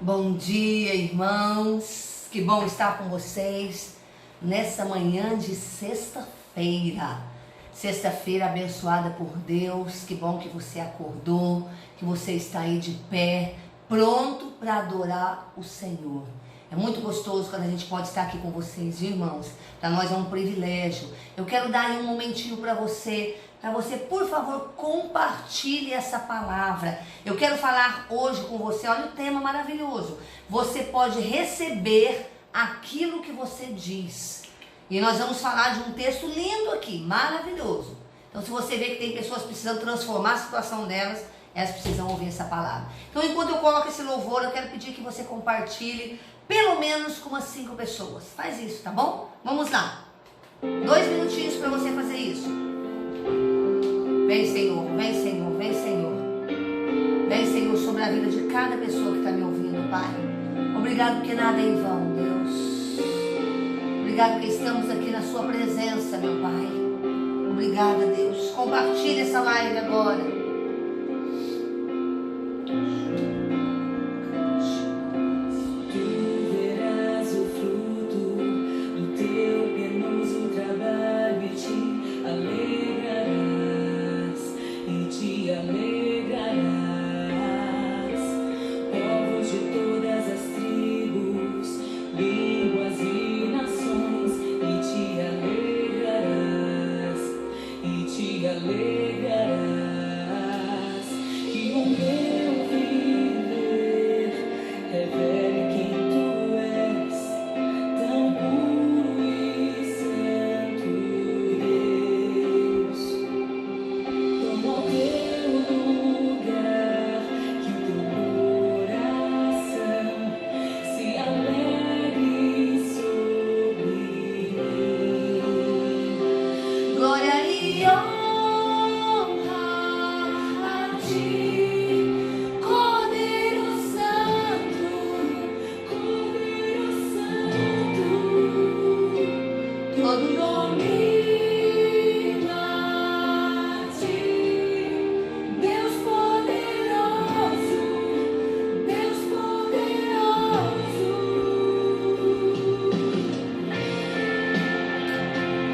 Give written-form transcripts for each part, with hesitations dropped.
Bom dia, irmãos. Que bom estar com vocês nessa manhã de sexta-feira. Sexta-feira abençoada por Deus. Que bom que você acordou, que você está aí de pé, pronto para adorar o Senhor. É muito gostoso quando a gente pode estar aqui com vocês, irmãos. Para nós é um privilégio. Eu quero dar aí um momentinho para você, por favor, compartilhe essa palavra. Eu quero falar hoje com você, olha o tema maravilhoso. Você pode receber aquilo que você diz. E nós vamos falar de um texto lindo aqui, maravilhoso. Então, se você vê que tem pessoas precisando transformar a situação delas, elas precisam ouvir essa palavra. Então, enquanto eu coloco esse louvor, eu quero pedir que você compartilhe pelo menos com umas 5 pessoas. Faz isso, tá bom? Vamos lá. 2 minutinhos para você fazer isso. Vem, Senhor, vem, Senhor, vem, Senhor. Vem, Senhor, sobre a vida de cada pessoa que está me ouvindo, Pai. Obrigado porque nada é em vão, Deus. Obrigado porque estamos aqui na sua presença, meu Pai. Obrigada, Deus. Compartilhe essa live agora.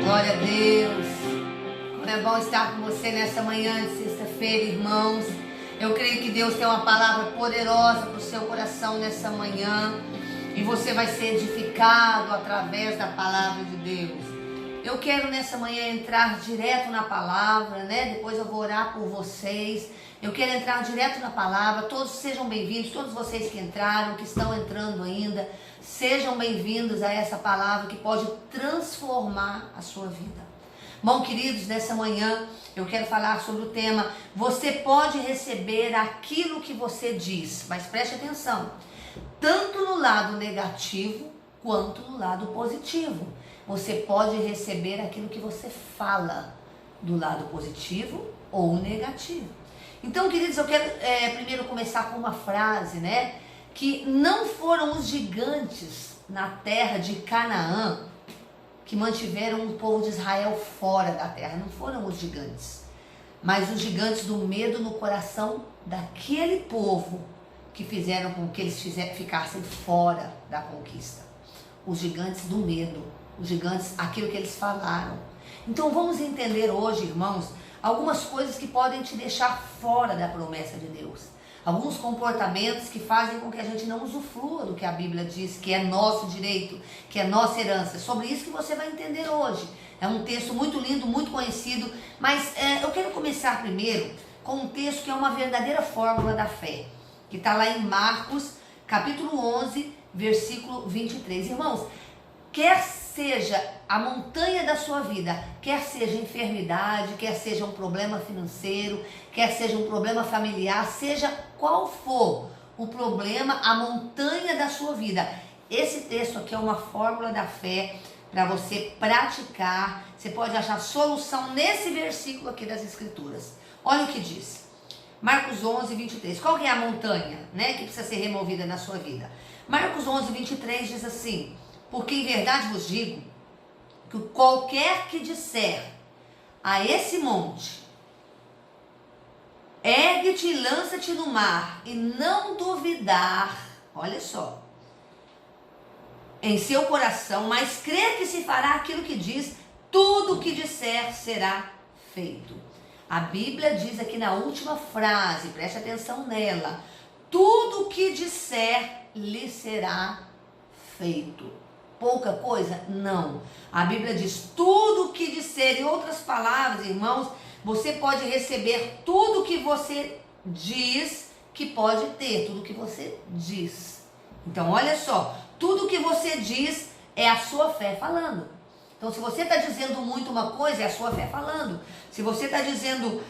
Glória a Deus. Como é bom estar com você nessa manhã de sexta-feira, irmãos. Eu creio que Deus tem uma palavra poderosa para o seu coração nessa manhã. E você vai ser edificado através da palavra de Deus. Eu quero nessa manhã entrar direto na palavra, né? Depois eu vou orar por vocês. Eu quero entrar direto na palavra. Todos sejam bem-vindos, todos vocês que entraram, que estão entrando ainda. Sejam bem-vindos a essa palavra que pode transformar a sua vida. Bom, queridos, nessa manhã eu quero falar sobre o tema: você pode receber aquilo que você diz. Mas preste atenção, tanto no lado negativo quanto no lado positivo. Você pode receber aquilo que você fala, do lado positivo ou negativo. Então, queridos, eu quero primeiro começar com uma frase, né? Que não foram os gigantes na terra de Canaã que mantiveram o povo de Israel fora da terra. Não foram os gigantes, mas os gigantes do medo no coração daquele povo que fizeram com que eles ficassem fora da conquista. Os gigantes do medo, os gigantes, aquilo que eles falaram. Então vamos entender hoje, irmãos, algumas coisas que podem te deixar fora da promessa de Deus. Alguns comportamentos que fazem com que a gente não usufrua do que a Bíblia diz, que é nosso direito, que é nossa herança. Sobre isso que você vai entender hoje. É um texto muito lindo, muito conhecido, mas eu quero começar primeiro com um texto que é uma verdadeira fórmula da fé, que está lá em Marcos, capítulo 11, versículo 23. Irmãos, quer seja a montanha da sua vida, quer seja enfermidade, quer seja um problema financeiro, quer seja um problema familiar, seja qual for o problema, a montanha da sua vida. Esse texto aqui é uma fórmula da fé para você praticar. Você pode achar solução nesse versículo aqui das Escrituras. Olha o que diz. Marcos 11, 23. Qual que é a montanha, né, que precisa ser removida na sua vida? Marcos 11, 23 diz assim: porque em verdade vos digo que qualquer que disser a esse monte, ergue-te e lança-te no mar, e não duvidar olha só, em seu coração, mas crer que se fará aquilo que diz, tudo o que disser será feito. A Bíblia diz aqui na última frase, preste atenção nela, tudo o que disser lhe será feito. Pouca coisa? Não. A Bíblia diz tudo o que disser. Em outras palavras, irmãos, você pode receber tudo o que você diz que pode ter, tudo o que você diz. Então, olha só, tudo o que você diz é a sua fé falando. Então, se você está dizendo muito uma coisa, é a sua fé falando. Se você está dizendo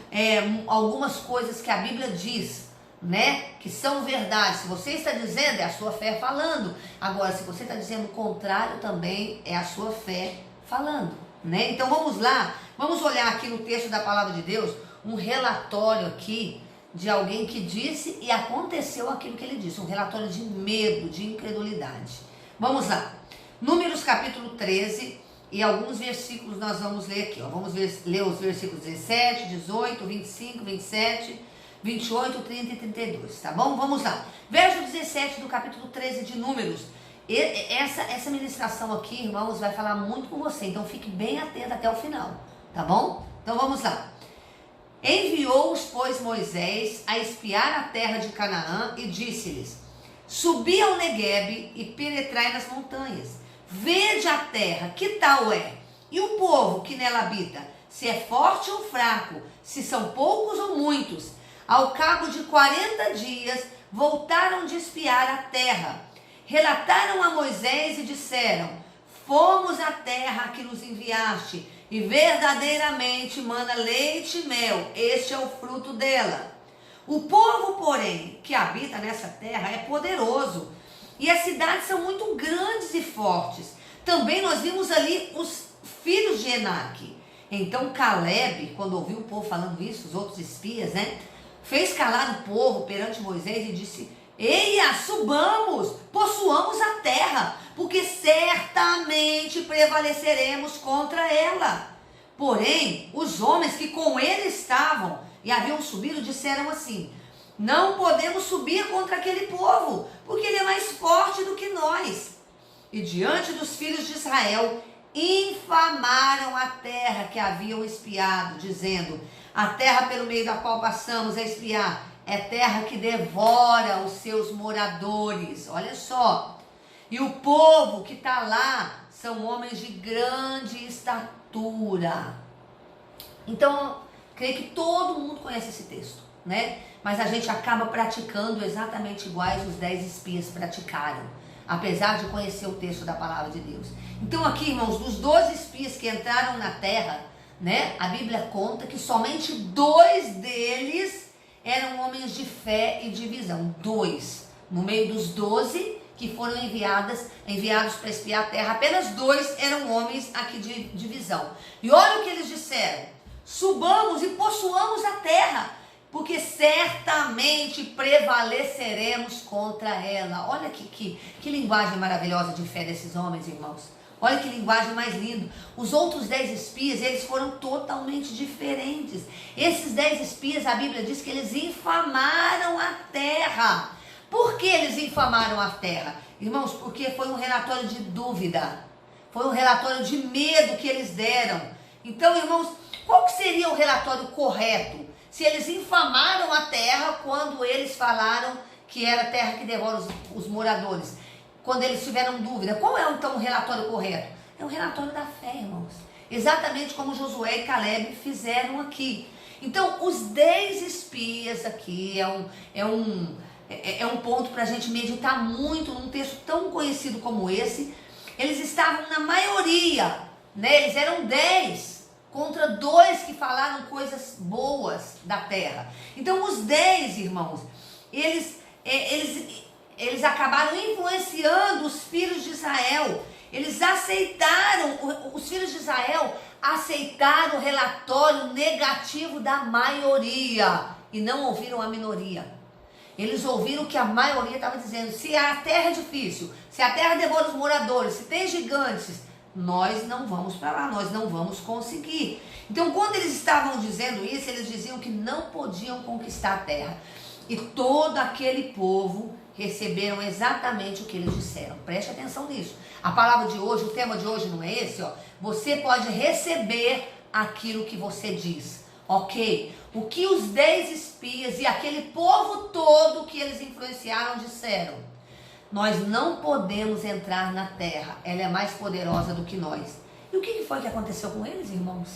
algumas coisas que a Bíblia diz, né, que são verdade, se você está dizendo, é a sua fé falando. Agora, se você está dizendo o contrário, também é a sua fé falando, né? Então, vamos lá, vamos olhar aqui no texto da palavra de Deus, um relatório aqui de alguém que disse e aconteceu aquilo que ele disse, um relatório de medo, de incredulidade. Vamos lá, Números capítulo 13, e alguns versículos nós vamos ler aqui, ó. Vamos ler os versículos 17, 18, 25, 27, 28, 30 e 32, tá bom? Vamos lá. Verso 17 do capítulo 13 de Números. Essa ministração aqui, irmãos, vai falar muito com você, então fique bem atento até o final, tá bom? Então vamos lá. Enviou-os, pois, Moisés a espiar a terra de Canaã e disse-lhes: subi ao Neguebe e penetrai nas montanhas. Vede a terra, que tal é? E o povo que nela habita, se é forte ou fraco, se são poucos ou muitos. Ao cabo de 40 dias, voltaram de espiar a terra. Relataram a Moisés e disseram: fomos à terra que nos enviaste, e verdadeiramente mana leite e mel, este é o fruto dela. O povo, porém, que habita nessa terra é poderoso, e as cidades são muito grandes e fortes. Também nós vimos ali os filhos de Enaque. Então Caleb, quando ouviu o povo falando isso, os outros espias, né, fez calar o povo perante Moisés e disse: eia, subamos, possuamos a terra, porque certamente prevaleceremos contra ela. Porém, os homens que com ele estavam e haviam subido disseram assim: não podemos subir contra aquele povo, porque ele é mais forte do que nós. E diante dos filhos de Israel, infamaram a terra que haviam espiado, dizendo: a terra pelo meio da qual passamos a espiar é terra que devora os seus moradores. Olha só. E o povo que está lá são homens de grande estatura. Então, creio que todo mundo conhece esse texto, né? Mas a gente acaba praticando exatamente iguais os 10 espias praticaram, apesar de conhecer o texto da palavra de Deus. Então aqui, irmãos, dos 12 espias que entraram na terra, né, a Bíblia conta que somente 2 deles eram homens de fé e de visão. 2. No meio dos 12 que foram enviados para espiar a terra, apenas 2 eram homens aqui de visão. E olha o que eles disseram: subamos e possuamos a terra, porque certamente prevaleceremos contra ela. Olha que linguagem maravilhosa de fé desses homens, irmãos. Olha que linguagem mais linda. Os outros 10 espias, eles foram totalmente diferentes. Esses 10 espias, a Bíblia diz que eles infamaram a terra. Por que eles infamaram a terra? Irmãos, porque foi um relatório de dúvida. Foi um relatório de medo que eles deram. Então, irmãos, qual que seria o relatório correto? Se eles infamaram a terra quando eles falaram que era a terra que devora os moradores, quando eles tiveram dúvida, qual é então o relatório correto? É o relatório da fé, irmãos. Exatamente como Josué e Caleb fizeram aqui. Então, os 10 espias aqui é um ponto para a gente meditar muito num texto tão conhecido como esse. Eles estavam na maioria, né? Eles eram 10 contra 2 que falaram coisas boas da terra. Então os 10, irmãos, eles acabaram influenciando os filhos de Israel. Eles aceitaram, os filhos de Israel aceitaram o relatório negativo da maioria e não ouviram a minoria. Eles ouviram o que a maioria estava dizendo: se a terra é difícil, se a terra devora os moradores, se tem gigantes, nós não vamos para lá, nós não vamos conseguir. Então, quando eles estavam dizendo isso, eles diziam que não podiam conquistar a terra. e todo aquele povo receberam exatamente o que eles disseram. Preste atenção nisso. A palavra de hoje, o tema de hoje não é esse, ó. Você pode receber aquilo que você diz, ok? O que os 10 espias e aquele povo todo que eles influenciaram disseram: nós não podemos entrar na terra, ela é mais poderosa do que nós. E o que foi que aconteceu com eles, irmãos?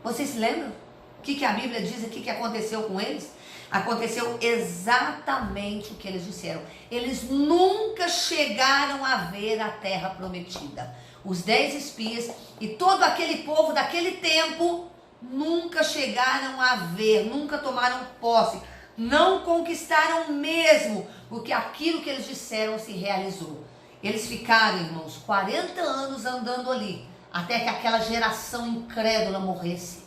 Vocês se lembram? O que a Bíblia diz aqui que aconteceu com eles? Aconteceu exatamente o que eles disseram. Eles nunca chegaram a ver a terra prometida. Os 10 espias e todo aquele povo daquele tempo nunca chegaram a ver, nunca tomaram posse, não conquistaram mesmo, porque aquilo que eles disseram se realizou. Eles ficaram, irmãos, 40 anos andando ali, até que aquela geração incrédula morresse.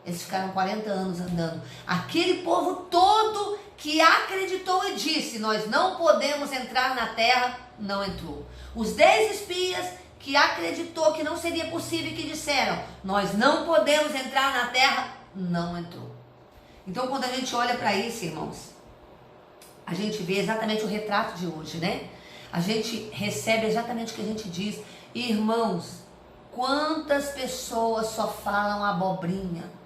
Eles ficaram 40 anos andando. Aquele povo todo que acreditou e disse: nós não podemos entrar na terra, não entrou. Os 10 espias que acreditou que não seria possível e que disseram: nós não podemos entrar na terra, não entrou. Então, quando a gente olha para isso, irmãos, a gente vê exatamente o retrato de hoje, né? A gente recebe exatamente o que a gente diz. Irmãos, quantas pessoas só falam abobrinha?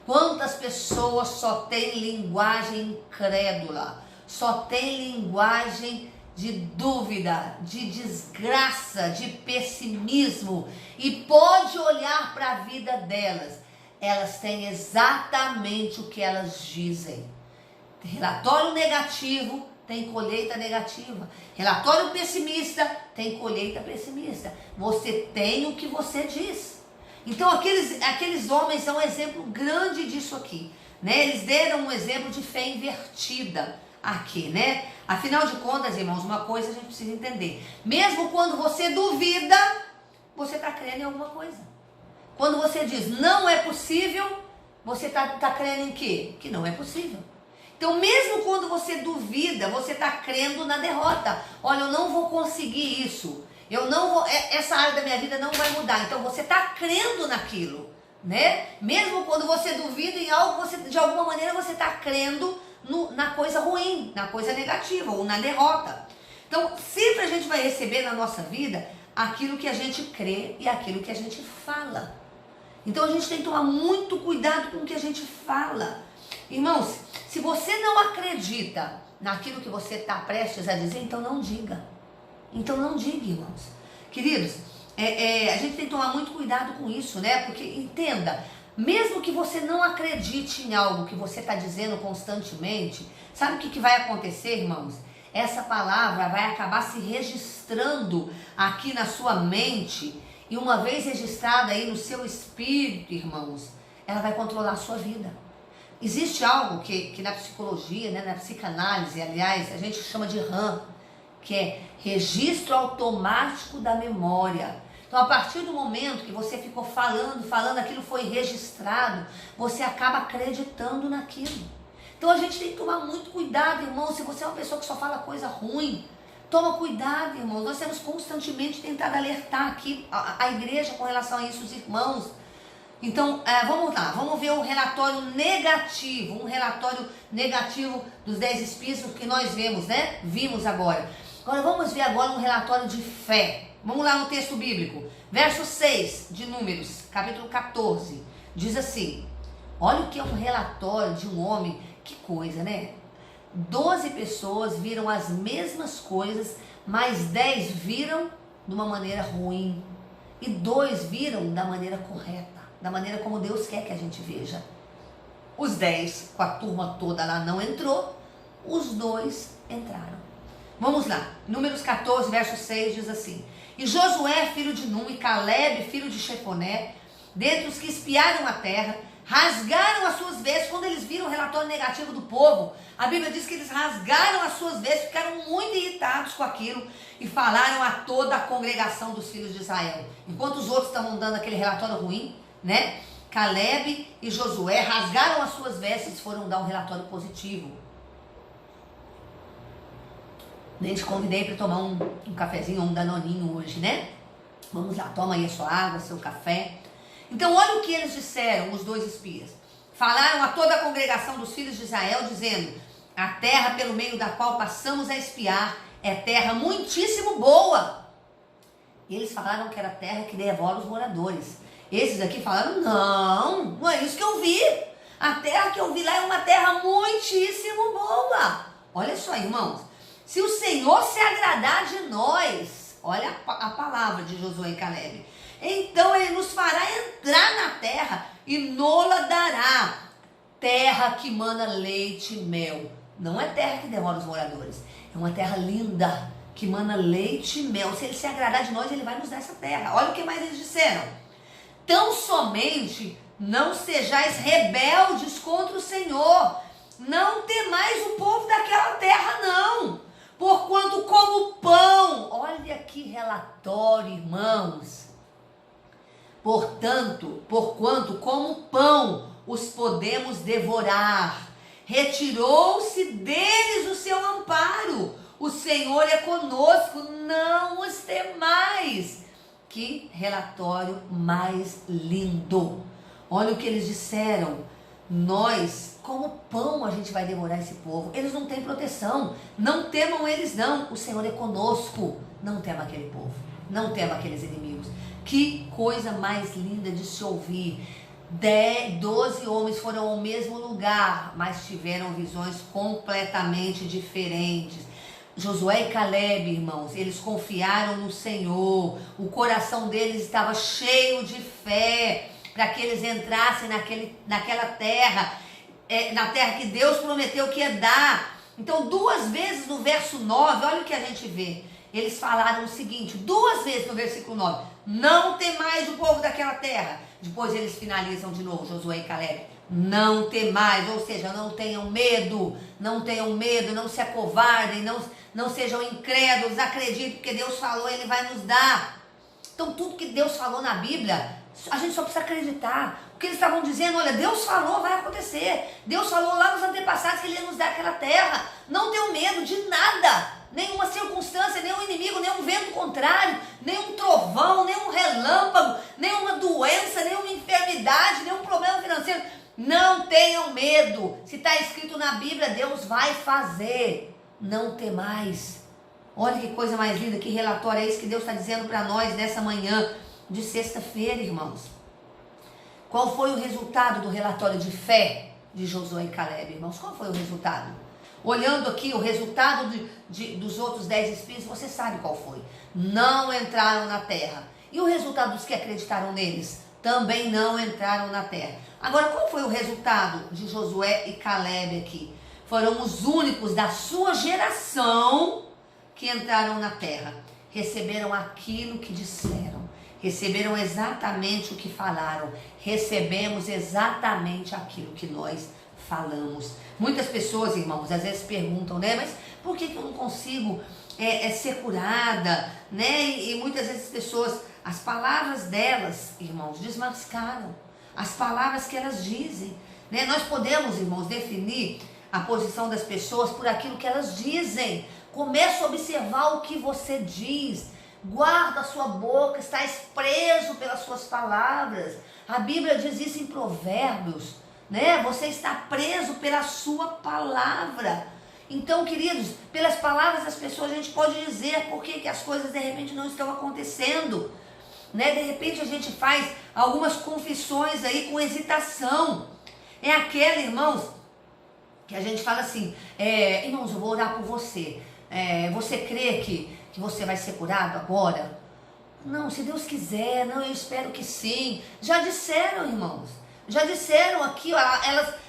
Quantas pessoas só têm linguagem incrédula? Só tem linguagem de dúvida, de desgraça, de pessimismo, e pode olhar para a vida delas. Elas têm exatamente o que elas dizem. Relatório negativo tem colheita negativa. Relatório pessimista tem colheita pessimista. Você tem o que você diz. Então aqueles homens são um exemplo grande disso aqui, né? Eles deram um exemplo de fé invertida aqui, né? Afinal de contas, irmãos, uma coisa a gente precisa entender. Mesmo quando você duvida, você está crendo em alguma coisa. Quando você diz não é possível, você está crendo em quê? Que não é possível. Então, mesmo quando você duvida, você está crendo na derrota. Olha, eu não vou conseguir isso. Eu não vou, essa área da minha vida não vai mudar. Então, você está crendo naquilo, né? Mesmo quando você duvida em algo, você, de alguma maneira você está crendo na coisa ruim, na coisa negativa ou na derrota. Então, sempre a gente vai receber na nossa vida aquilo que a gente crê e aquilo que a gente fala. Então, a gente tem que tomar muito cuidado com o que a gente fala. Irmãos, se você não acredita naquilo que você está prestes a dizer, então não diga. Então não diga, irmãos. Queridos, a gente tem que tomar muito cuidado com isso, né? Porque, entenda, mesmo que você não acredite em algo que você está dizendo constantemente, sabe o que vai acontecer, irmãos? Essa palavra vai acabar se registrando aqui na sua mente, e uma vez registrada aí no seu espírito, irmãos, ela vai controlar a sua vida. Existe algo que na psicologia, né, na psicanálise, aliás, a gente chama de RAM, que é registro automático da memória. Então, a partir do momento que você ficou falando, aquilo foi registrado, você acaba acreditando naquilo. Então, a gente tem que tomar muito cuidado, irmão. Se você é uma pessoa que só fala coisa ruim, toma cuidado, irmão. Nós temos constantemente tentado alertar aqui a igreja com relação a isso, os irmãos. Então, vamos lá, vamos ver um relatório negativo dos 10 espias que nós vemos, né? Vimos agora. Agora, vamos ver agora um relatório de fé. Vamos lá no texto bíblico, verso 6 de Números, capítulo 14, diz assim, olha o que é um relatório de um homem, que coisa, né? 12 pessoas viram as mesmas coisas, mas 10 viram de uma maneira ruim, e 2 viram da maneira correta, da maneira como Deus quer que a gente veja. Os 10, com a turma toda lá, não entrou, os 2 entraram. Vamos lá, Números 14, verso 6 diz assim, e Josué, filho de Num, e Caleb, filho de Jefoné, dentre os que espiaram a terra, rasgaram as suas vestes. Quando eles viram o relatório negativo do povo, a Bíblia diz que eles rasgaram as suas vestes, ficaram muito irritados com aquilo e falaram a toda a congregação dos filhos de Israel. Enquanto os outros estavam dando aquele relatório ruim, né? Caleb e Josué rasgaram as suas vestes e foram dar um relatório positivo. Nem te convidei para tomar um cafezinho ou um danoninho hoje, né? Vamos lá, toma aí a sua água, seu café. Então, olha o que eles disseram, os 2 espias. Falaram a toda a congregação dos filhos de Israel, dizendo, A terra pelo meio da qual passamos a espiar é terra muitíssimo boa. E eles falaram que era terra que devora os moradores. Esses aqui falaram, não é isso que eu vi. A terra que eu vi lá é uma terra muitíssimo boa. Olha só, irmãos, se o Senhor se agradar de nós, olha a palavra de Josué e Caleb, então ele nos fará entrar na terra e nola dará, terra que mana leite e mel. Não é terra que devora os moradores, é uma terra linda, que mana leite e mel. Se ele se agradar de nós, ele vai nos dar essa terra. Olha o que mais eles disseram. Tão somente não sejais rebeldes contra o Senhor, não temais o povo daquela terra, não. Porquanto como pão, olha que relatório, irmãos. Porquanto como pão os podemos devorar. Retirou-se deles o seu amparo. O Senhor é conosco, não os temais. Que relatório mais lindo. Olha o que eles disseram. Nós, como pão, a gente vai devorar esse povo. Eles não têm proteção. Não temam eles, não. O Senhor é conosco. Não tema aquele povo. Não tema aqueles inimigos. Que coisa mais linda de se ouvir. 12 homens foram ao mesmo lugar, mas tiveram visões completamente diferentes. Josué e Caleb, irmãos, eles confiaram no Senhor. O coração deles estava cheio de fé para que eles entrassem naquela terra, na terra que Deus prometeu que ia dar. Então, 2 vezes no verso 9, olha o que a gente vê. Eles falaram o seguinte, 2 vezes no versículo 9, não temais o povo daquela terra. Depois eles finalizam de novo, Josué e Caleb, não temais, ou seja, não tenham medo, não se acovardem, não sejam incrédulos, acreditem, porque Deus falou, Ele vai nos dar. Então tudo que Deus falou na Bíblia, a gente só precisa acreditar. O que eles estavam dizendo, olha, Deus falou, vai acontecer. Deus falou lá nos antepassados que Ele ia nos dar aquela terra. Não tenham medo de nada. Nenhuma circunstância, nenhum inimigo, nenhum vento contrário, nenhum trovão, nenhum relâmpago, nenhuma doença, nenhuma enfermidade, nenhum problema financeiro. Não tenham medo. Se está escrito na Bíblia, Deus vai fazer. Não temais. Olha que coisa mais linda, que relatório é esse que Deus está dizendo para nós nessa manhã de sexta-feira, irmãos. Qual foi o resultado do relatório de fé de Josué e Caleb, irmãos? Qual foi o resultado? Olhando aqui o resultado dos outros 10 espíritos, você sabe qual foi. Não entraram na terra. E o resultado dos que acreditaram neles? Também não entraram na terra. Agora, qual foi o resultado de Josué e Caleb aqui? Foram os únicos da sua geração que entraram na terra. Receberam aquilo que disseram. Receberam exatamente o que falaram. Recebemos exatamente aquilo que nós falamos. Muitas pessoas, irmãos, às vezes perguntam, né? Mas por que eu não consigo ser curada? Né? E muitas vezes as pessoas, as palavras delas, irmãos, desmascaram. As palavras que elas dizem. Né? Nós podemos, irmãos, definir a posição das pessoas por aquilo que elas dizem. Comece a observar o que você diz. Guarda a sua boca, estás preso pelas suas palavras. A Bíblia diz isso em Provérbios, né? Você está preso pela sua palavra. Então, queridos, pelas palavras das pessoas a gente pode dizer por que as coisas de repente não estão acontecendo, né? De repente a gente faz algumas confissões aí com hesitação. É aquela, irmãos, que a gente fala assim, irmãos, eu vou orar por você. Você crê que você vai ser curado agora? Não, se Deus quiser, não, eu espero que sim. Já disseram, irmãos. Já disseram aqui,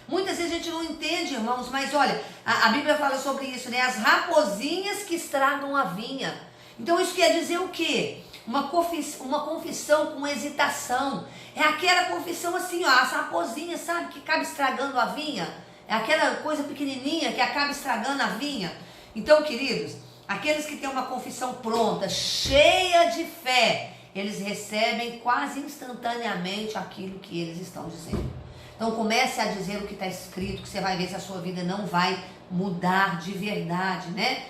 muitas vezes a gente não entende, irmãos, mas olha, a Bíblia fala sobre isso, né? As raposinhas que estragam a vinha. Então isso quer dizer o quê? Uma confissão com hesitação. É aquela confissão assim, ó, as raposinhas, sabe, que acaba estragando a vinha. É aquela coisa pequenininha que acaba estragando a vinha. Então, queridos, aqueles que têm uma confissão pronta, cheia de fé, eles recebem quase instantaneamente aquilo que eles estão dizendo. Então comece a dizer o que está escrito, que você vai ver se a sua vida não vai mudar de verdade, né?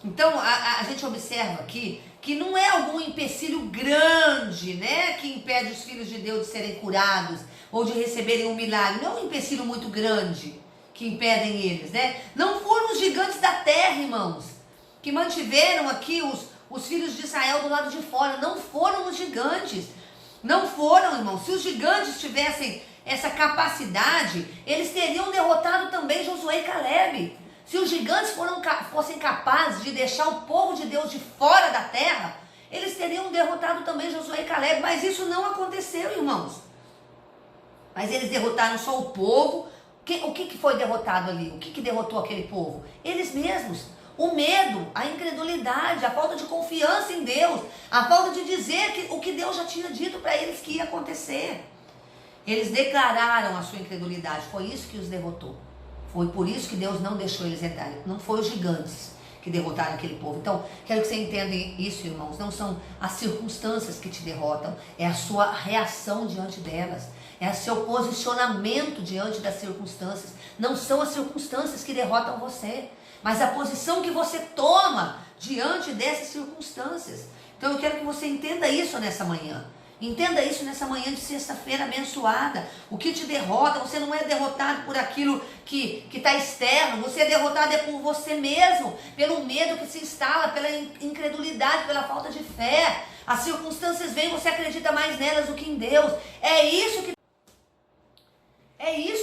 Então a gente observa aqui que não é algum empecilho grande, né, que impede os filhos de Deus de serem curados ou de receberem um milagre. Não é um empecilho muito grande que impedem eles, né? Não foram os gigantes da terra, irmãos, que mantiveram aqui os filhos de Israel do lado de fora. Não foram os gigantes. Não foram, irmãos. Se os gigantes tivessem essa capacidade, eles teriam derrotado também Josué e Caleb. Se os gigantes fossem capazes de deixar o povo de Deus de fora da terra, eles teriam derrotado também Josué e Caleb. Mas isso não aconteceu, irmãos. Mas eles derrotaram só o povo. O que foi derrotado ali? O que derrotou aquele povo? Eles mesmos. O medo, a incredulidade, a falta de confiança em Deus, a falta de dizer o que Deus já tinha dito para eles que ia acontecer. Eles declararam a sua incredulidade, foi isso que os derrotou. Foi por isso que Deus não deixou eles entrarem. Não foi os gigantes que derrotaram aquele povo. Então, quero que você entenda isso, irmãos. Não são as circunstâncias que te derrotam, é a sua reação diante delas. É o seu posicionamento diante das circunstâncias. Não são as circunstâncias que derrotam você, mas a posição que você toma diante dessas circunstâncias. Então eu quero que você entenda isso nessa manhã. Entenda isso nessa manhã de sexta-feira abençoada. O que te derrota, você não é derrotado por aquilo que está externo. Você é derrotado por você mesmo, pelo medo que se instala, pela incredulidade, pela falta de fé. As circunstâncias vêm, você acredita mais nelas do que em Deus. É isso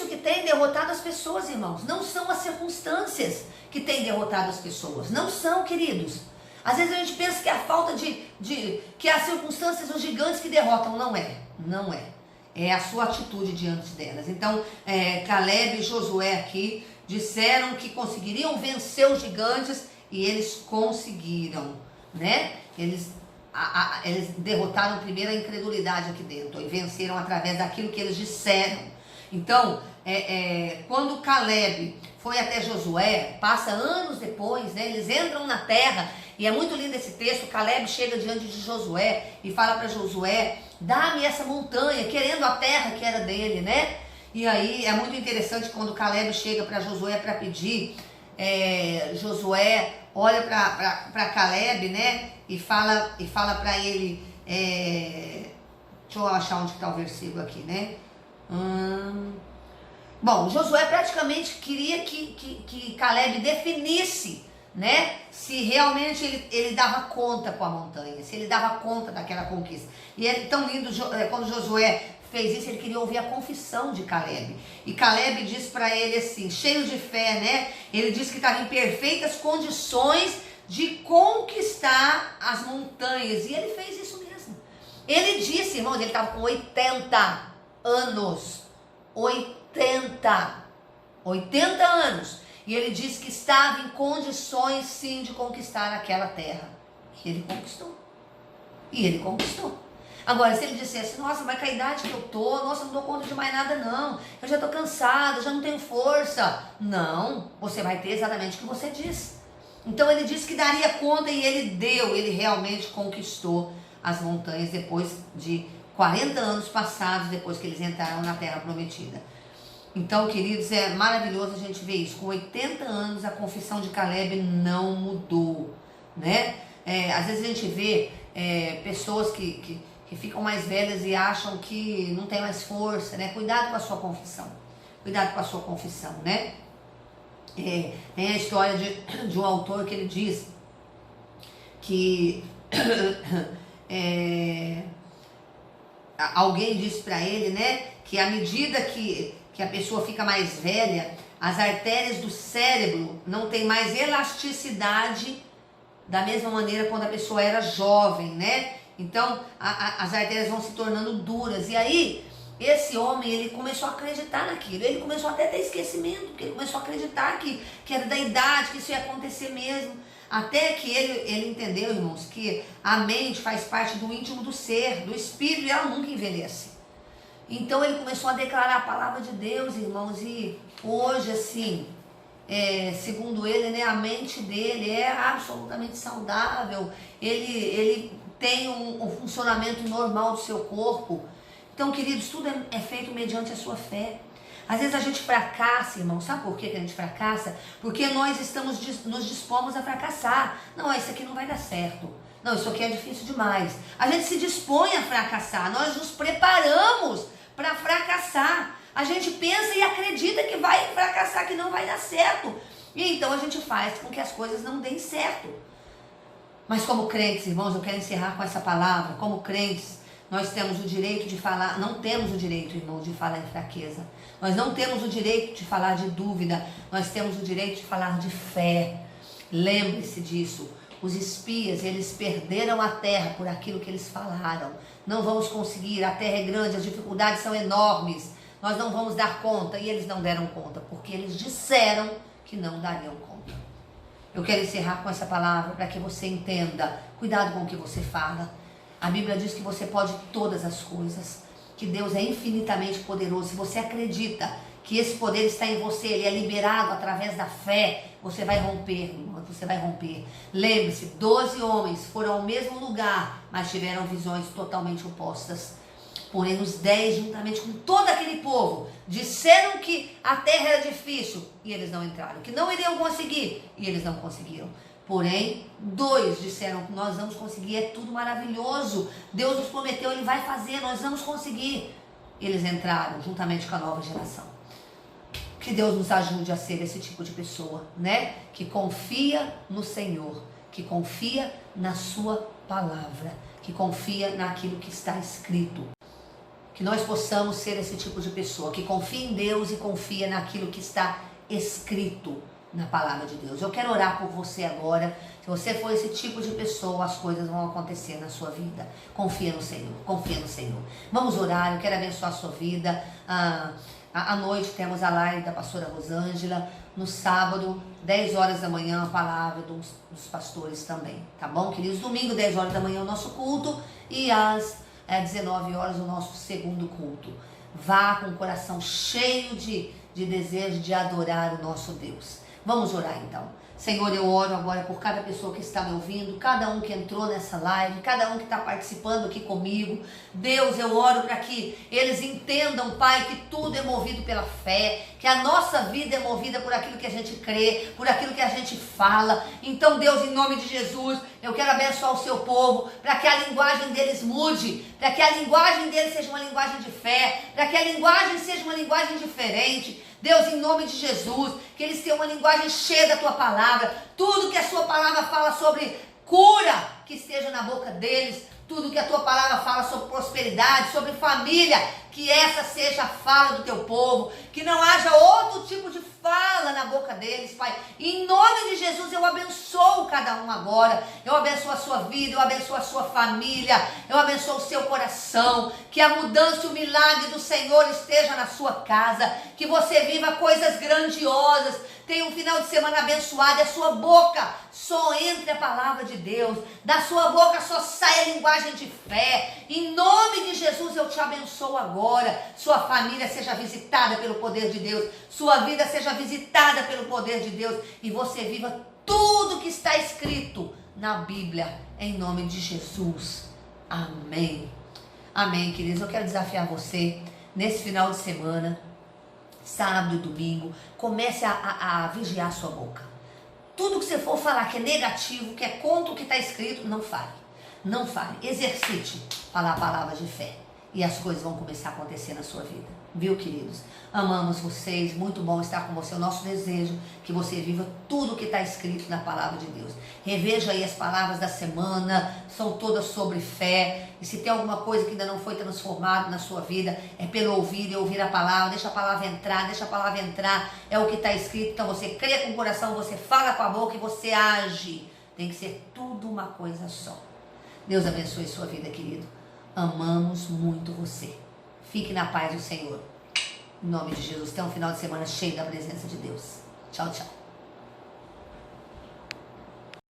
que tem derrotado as pessoas, irmãos. Não são as circunstâncias que têm derrotado as pessoas. Não são, queridos. Às vezes a gente pensa que a falta que as circunstâncias, os gigantes que derrotam. Não é. Não é. É a sua atitude diante delas. Então, Caleb e Josué aqui disseram que conseguiriam vencer os gigantes e eles conseguiram, né? Eles derrotaram primeiro a incredulidade aqui dentro e venceram através daquilo que eles disseram. Então, quando Caleb foi até Josué, passa anos depois, né? Eles entram na terra, e é muito lindo esse texto. Caleb chega diante de Josué e fala para Josué: dá-me essa montanha, querendo a terra que era dele, né? E aí é muito interessante quando Caleb chega para Josué para pedir. Josué olha para Caleb, né? E fala para ele, deixa eu achar onde está o versículo aqui, né? Bom, Josué praticamente queria que Caleb definisse, né, se realmente ele dava conta com a montanha, se ele dava conta daquela conquista. E é tão lindo quando Josué fez isso, ele queria ouvir a confissão de Caleb. E Caleb disse para ele assim, cheio de fé, né? Ele disse que estava em perfeitas condições de conquistar as montanhas. E ele fez isso mesmo. Ele disse, irmãos, ele estava com 80 anos. 80 anos. E ele disse que estava em condições sim de conquistar aquela terra. E ele conquistou. Agora, se ele dissesse, nossa, mas com a idade que eu tô, nossa, não dou conta de mais nada não, eu já tô cansado, já não tenho força. Não, você vai ter exatamente o que você disse. Então ele disse que daria conta e ele deu, ele realmente conquistou as montanhas depois de 40 anos passados, depois que eles entraram na terra prometida. Então, queridos, é maravilhoso a gente ver isso. Com 80 anos, a confissão de Caleb não mudou, né? Às vezes a gente vê pessoas que ficam mais velhas e acham que não tem mais força, né? Cuidado com a sua confissão. Cuidado com a sua confissão, né? Tem a história de um autor que ele diz que alguém disse para ele, né, que à medida que a pessoa fica mais velha, as artérias do cérebro não tem mais elasticidade da mesma maneira quando a pessoa era jovem, né? Então as artérias vão se tornando duras. E aí esse homem, ele começou a acreditar naquilo. Ele começou até a ter esquecimento, porque ele começou a acreditar que era da idade, que isso ia acontecer mesmo. Até que ele entendeu, irmãos, que a mente faz parte do íntimo do ser, do espírito, e ela nunca envelhece. Então ele começou a declarar a palavra de Deus, irmãos, e hoje, assim, segundo ele, né, a mente dele é absolutamente saudável, ele tem um funcionamento normal do seu corpo. Então, queridos, tudo é feito mediante a sua fé. Às vezes a gente fracassa, irmão. Sabe por que a gente fracassa? Porque nós nos dispomos a fracassar. Não, isso aqui não vai dar certo. Não, isso aqui é difícil demais. A gente se dispõe a fracassar. Nós nos preparamos para fracassar. A gente pensa e acredita que vai fracassar, que não vai dar certo. E então a gente faz com que as coisas não deem certo. Mas como crentes, irmãos, eu quero encerrar com essa palavra. Como crentes, nós temos o direito de falar, não temos o direito, irmãos, de falar em fraqueza. Nós não temos o direito de falar de dúvida. Nós temos o direito de falar de fé. Lembre-se disso. Os espias, eles perderam a terra por aquilo que eles falaram. Não vamos conseguir, a terra é grande, as dificuldades são enormes. Nós não vamos dar conta. E eles não deram conta, porque eles disseram que não dariam conta. Eu quero encerrar com essa palavra para que você entenda. Cuidado com o que você fala. A Bíblia diz que você pode todas as coisas, que Deus é infinitamente poderoso. Se você acredita que esse poder está em você, ele é liberado através da fé, você vai romper, irmão, você vai romper. Lembre-se, 12 homens foram ao mesmo lugar, mas tiveram visões totalmente opostas. Porém, os 10, juntamente com todo aquele povo, disseram que a terra era difícil e eles não entraram, que não iriam conseguir e eles não conseguiram. Porém, 2 disseram que nós vamos conseguir, é tudo maravilhoso. Deus nos prometeu, Ele vai fazer, nós vamos conseguir. Eles entraram juntamente com a nova geração. Que Deus nos ajude a ser esse tipo de pessoa, né? Que confia no Senhor, que confia na sua palavra, que confia naquilo que está escrito. Que nós possamos ser esse tipo de pessoa, que confia em Deus e confia naquilo que está escrito na palavra de Deus. Eu quero orar por você agora. Se você for esse tipo de pessoa, as coisas vão acontecer na sua vida. Confia no Senhor, confia no Senhor. Vamos orar, eu quero abençoar a sua vida. À noite temos a live da pastora Rosângela. No sábado, 10 horas da manhã, a palavra dos pastores também. Tá bom, queridos? Domingo, 10 horas da manhã, o nosso culto. E às 19 horas, o nosso segundo culto. Vá com o coração cheio de desejo de adorar o nosso Deus. Vamos orar então. Senhor, eu oro agora por cada pessoa que está me ouvindo, cada um que entrou nessa live, cada um que está participando aqui comigo. Deus, eu oro para que eles entendam, Pai, que tudo é movido pela fé, que a nossa vida é movida por aquilo que a gente crê, por aquilo que a gente fala. Então, Deus, em nome de Jesus, eu quero abençoar o seu povo, para que a linguagem deles mude, para que a linguagem deles seja uma linguagem de fé, para que a linguagem seja uma linguagem diferente. Deus, em nome de Jesus, que eles tenham uma linguagem cheia da tua palavra. Tudo que a sua palavra fala sobre cura, que esteja na boca deles. Tudo que a tua palavra fala sobre prosperidade, sobre família, que essa seja a fala do teu povo. Que não haja outro tipo de fala na boca deles, Pai. Em nome de Jesus, eu abençoo cada um agora. Eu abençoo a sua vida, eu abençoo a sua família, eu abençoo o seu coração. Que a mudança e o milagre do Senhor esteja na sua casa. Que você viva coisas grandiosas. Tenha um final de semana abençoado. E a sua boca só entre a palavra de Deus. Da sua boca só sai a linguagem de fé. Em nome de Jesus, eu te abençoo agora. Sua família seja visitada pelo poder de Deus. Sua vida seja visitada pelo poder de Deus. E você viva tudo que está escrito na Bíblia. Em nome de Jesus. Amém. Amém, queridos. Eu quero desafiar você nesse final de semana, sábado e domingo. Comece a vigiar sua boca. Tudo que você for falar que é negativo, que é contra o que está escrito, não fale. Não fale. Exercite falar palavras de fé. E as coisas vão começar a acontecer na sua vida. Viu, queridos? Amamos vocês. Muito bom estar com você. O nosso desejo é que você viva tudo o que está escrito na palavra de Deus. Reveja aí as palavras da semana. São todas sobre fé. E se tem alguma coisa que ainda não foi transformada na sua vida, é pelo ouvir e ouvir a palavra. Deixa a palavra entrar, deixa a palavra entrar. É o que está escrito. Então você crê com o coração, você fala com a boca e você age. Tem que ser tudo uma coisa só. Deus abençoe sua vida, querido. Amamos muito você. Fique na paz do Senhor. Em nome de Jesus. Tenha um final de semana cheio da presença de Deus. Tchau, tchau.